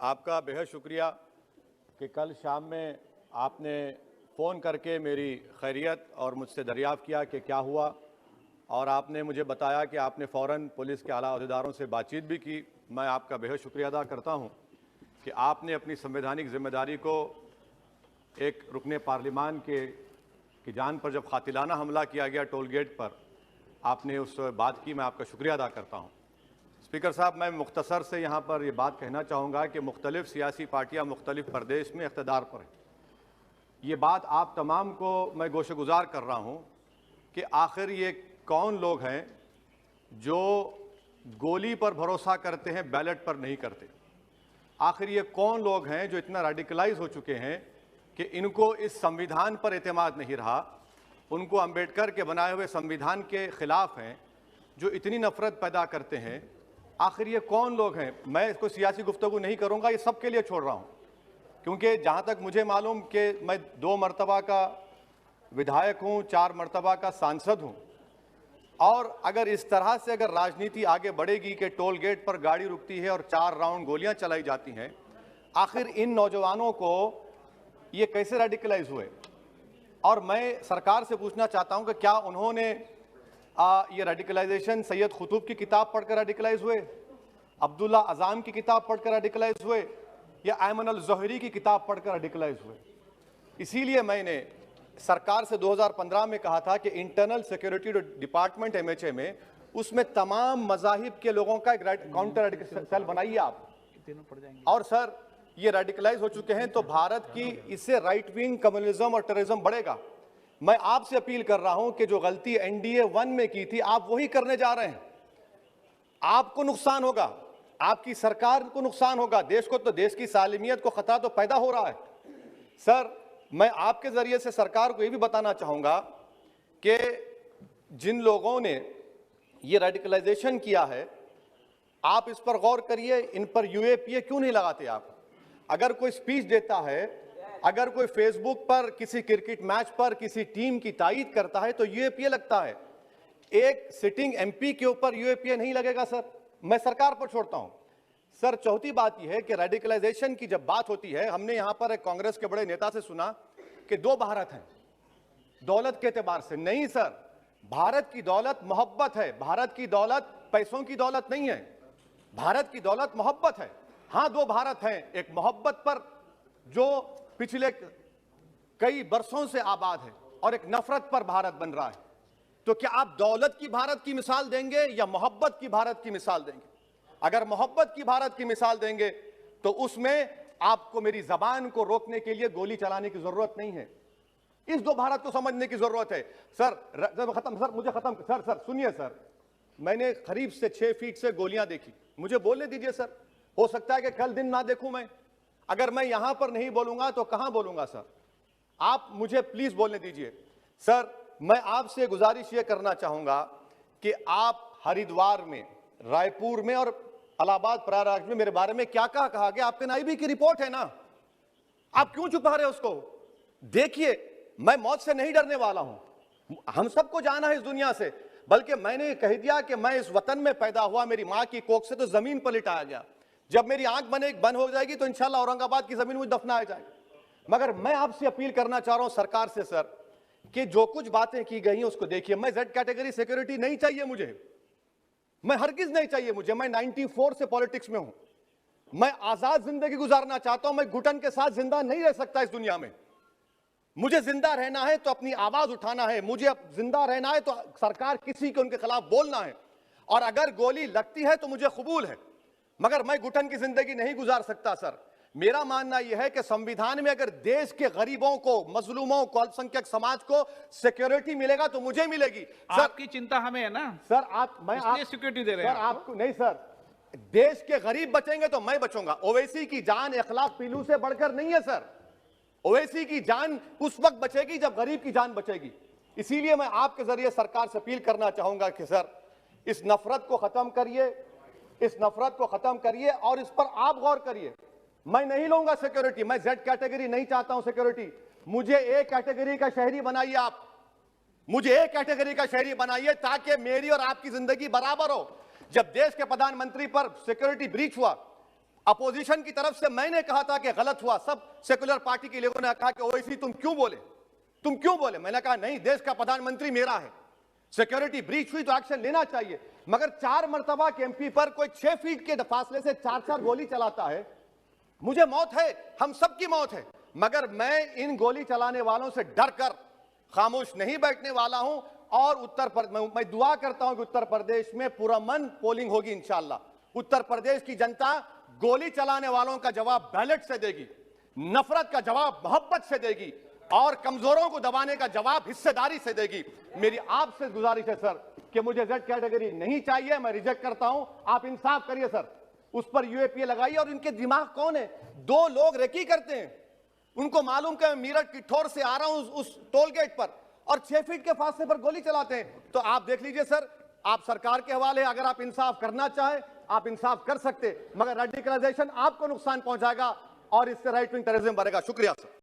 आपका बेहद शुक्रिया कि कल शाम में आपने फ़ोन करके मेरी खैरियत और मुझसे दरियाफ़्त किया कि क्या हुआ, और आपने मुझे बताया कि आपने फ़ौरन पुलिस के आला अहदेदारों से बातचीत भी की। मैं आपका बेहद शुक्रिया अदा करता हूं कि आपने अपनी संवैधानिक ज़िम्मेदारी को एक रुकने पार्लिमान की जान पर जब कातिलाना हमला किया गया टोल गेट पर, आपने उस बात की। मैं आपका शुक्रिया अदा करता हूं। स्पीकर साहब, मैं मुख्तसर से यहाँ पर ये बात कहना चाहूँगा कि मुख्तलिफ़ सियासी पार्टियाँ मुख्तलिफ़ प्रदेश में इक़्तिदार पर हैं। ये बात आप तमाम को मैं गोशगुजार कर रहा हूँ कि आखिर ये कौन लोग हैं जो गोली पर भरोसा करते हैं, बैलेट पर नहीं करते। आखिर ये कौन लोग हैं जो इतना रेडिकलाइज हो चुके हैं कि इनको इस संविधान पर एतमाद नहीं रहा, उनको अंबेडकर के बनाए हुए संविधान के ख़िलाफ़ हैं, जो इतनी नफ़रत पैदा करते हैं। आखिर ये कौन लोग हैं? मैं इसको सियासी गुफ्तगू नहीं करूँगा, ये सब के लिए छोड़ रहा हूँ, क्योंकि जहाँ तक मुझे मालूम कि मैं 2 मरतबा का विधायक हूँ, 4 मरतबा का सांसद हूँ, और अगर इस तरह से अगर राजनीति आगे बढ़ेगी कि टोल गेट पर गाड़ी रुकती है और 4 राउंड गोलियां चलाई जाती हैं, आखिर इन नौजवानों को ये कैसे रेडिकलाइज हुए? और मैं सरकार से पूछना चाहता हूं कि क्या उन्होंने ये रेडिकलाइजेशन सैयद कुतुब की किताब पढ़कर रेडिकलाइज हुए, अब्दुल्ला अज़ाम की किताब पढ़कर रेडिकलाइज हुए, या अयमन अल ज़ोहरी की किताब पढ़कर रेडिकलाइज हुए? इसीलिए मैंने सरकार से 2015 में कहा था कि इंटरनल सिक्योरिटी डिपार्टमेंट MHA में उसमें तमाम मज़ाहिब के लोगों का एक काउंटर रेडिकल सेल बनाइए आप। और सर, ये रेडिकलाइज हो चुके हैं तो भारत की इससे राइट विंग कम्युनिज्म और टेररिज्म बढ़ेगा। मैं आपसे अपील कर रहा हूं कि जो गलती NDA 1 में की थी, आप वही करने जा रहे हैं। आपको नुकसान होगा, आपकी सरकार को नुकसान होगा, देश को तो, देश की सालिमियत को खतरा तो पैदा हो रहा है। सर, मैं आपके जरिए से सरकार को यह भी बताना चाहूंगा कि जिन लोगों ने ये रेडिकलाइजेशन किया है, आप इस पर गौर करिए, इन पर UAPA क्यों नहीं लगाते आप? अगर कोई स्पीच देता है, अगर कोई फेसबुक पर किसी क्रिकेट मैच पर किसी टीम की तायीद करता है तो UAPA लगता है। एक सिटिंग MP के ऊपर UAPA नहीं लगेगा सर। मैं सरकार पर छोड़ता हूं। सर, चौथी बात यह है कि रेडिकलाइजेशन की जब बात होती है, हमने यहां पर एक कांग्रेस के बड़े नेता से सुना कि 2 भारत हैं दौलत के एतबार से। नहीं सर, भारत की दौलत मोहब्बत है। भारत की दौलत पैसों की दौलत नहीं है, भारत की दौलत मोहब्बत है। हां, 2 भारत हैं, एक मोहब्बत पर जो पिछले कई बरसों से आबाद है, और एक नफरत पर भारत बन रहा है। तो क्या आप दौलत की भारत की मिसाल देंगे या मोहब्बत की भारत की मिसाल देंगे? अगर मोहब्बत की भारत की मिसाल देंगे तो उसमें आपको मेरी जबान को रोकने के लिए गोली चलाने की जरूरत नहीं है। इस 2 भारत को समझने की जरूरत है। सर, खत्म सर, मुझे खत्म सर सुनिए सर, मैंने करीब से 6 फीट से गोलियां देखी, मुझे बोलने दीजिए सर। हो सकता है कि कल दिन ना देखूं मैं। अगर मैं यहां पर नहीं बोलूंगा तो कहां बोलूंगा सर? आप मुझे प्लीज बोलने दीजिए। सर, मैं आपसे गुजारिश यह करना चाहूंगा कि आप हरिद्वार में, रायपुर में और इलाहाबाद प्रयागराज में मेरे बारे में क्या कहा गया? आपके NIB की रिपोर्ट है ना, आप क्यों छुपा रहे हो उसको? देखिए, मैं मौत से नहीं डरने वाला हूं, हम सबको जाना है इस दुनिया से। बल्कि मैंने कह दिया कि मैं इस वतन में पैदा हुआ, मेरी मां की कोख से तो जमीन पर लिटाया गया। जब मेरी आंख बंद हो जाएगी तो इंशाल्लाह औरंगाबाद की जमीन मुझे दफनाया जाएगा। मगर मैं आपसे अपील करना चाह रहा हूं सरकार से सर, कि जो कुछ बातें की गई हैं उसको देखिए। मैं Z कैटेगरी सिक्योरिटी नहीं चाहिए मुझे, मैं हरगिज नहीं चाहिए मुझे। मैं 94 से पॉलिटिक्स में हूं, मैं आजाद जिंदगी गुजारना चाहता हूं। मैं घुटन के साथ जिंदा नहीं रह सकता इस दुनिया में। मुझे जिंदा रहना है तो अपनी आवाज उठाना है, मुझे जिंदा रहना है तो सरकार किसी के उनके खिलाफ बोलना है, और अगर गोली लगती है तो मुझे कबूल है, मगर मैं घुटन की जिंदगी नहीं गुजार सकता सर। मेरा मानना यह है कि संविधान में अगर देश के गरीबों को, मजलूमों को, अल्पसंख्यक समाज को सिक्योरिटी मिलेगा तो मुझे मिलेगी। सर, आपकी चिंता हमें है ना सर, मैं सिक्योरिटी दे रहे हैं आपको नहीं सर। देश के गरीब बचेंगे तो मैं बचूंगा। ओवैसी की जान इखलाक पीलू से बढ़कर नहीं है सर। ओवैसी की जान उस वक्त बचेगी जब गरीब की जान बचेगी। इसीलिए मैं आपके जरिए सरकार से अपील करना चाहूंगा कि सर, इस नफरत को खत्म करिए, इस नफरत को खत्म करिए और इस पर आप गौर करिए। मैं नहीं लूंगा सिक्योरिटी, मैं Z कैटेगरी नहीं चाहता हूं सिक्योरिटी। मुझे A कैटेगरी का शहरी बनाइए आप, मुझे A कैटेगरी का शहरी बनाइए ताकि मेरी और आपकी जिंदगी बराबर हो। जब देश के प्रधानमंत्री पर सिक्योरिटी ब्रीच हुआ, अपोजिशन की तरफ से मैंने कहा था कि गलत हुआ, सब सेकुलर पार्टी के लोगों ने कहा कि ओवैसी तुम क्यों बोले। मैंने कहा नहीं, देश का प्रधानमंत्री मेरा है, सिक्योरिटी ब्रीच हुई तो एक्शन लेना चाहिए। मगर 4 मर्तबा के एमपी पर कोई 6 फीट के फासले से 4-4 गोली चलाता है। मुझे मौत है, हम सबकी मौत है, मगर मैं इन गोली चलाने वालों से डर कर खामोश नहीं बैठने वाला हूं। और मैं दुआ करता हूं कि उत्तर प्रदेश में पुरअमन पोलिंग होगी इंशाअल्लाह। उत्तर प्रदेश की जनता गोली चलाने वालों का जवाब बैलेट से देगी, नफरत का जवाब मोहब्बत से देगी, और कमजोरों को दबाने का जवाब हिस्सेदारी से देगी। मेरी आपसे गुजारिश है सर कि मुझे जेड कैटेगरी नहीं चाहिए, मैं रिजेक्ट करता हूं। आप इंसाफ करिए सर, उस पर यूएपीए लगाइए। और इनके दिमाग कौन है? 2 लोग रेकी करते हैं, उनको मालूम कि मैं मीरठ किठौर से आ रहा हूं उस टोल गेट पर, और 6 फीट के फासले पर गोली चलाते हैं। तो आप देख लीजिए सर, आप सरकार के हवाले, अगर आप इंसाफ करना चाहें आप इंसाफ कर सकते, मगर रेडिकलाइजेशन आपको नुकसान पहुंचाएगा और इससे राइट विंग टेररिज्म बढ़ेगा। शुक्रिया सर।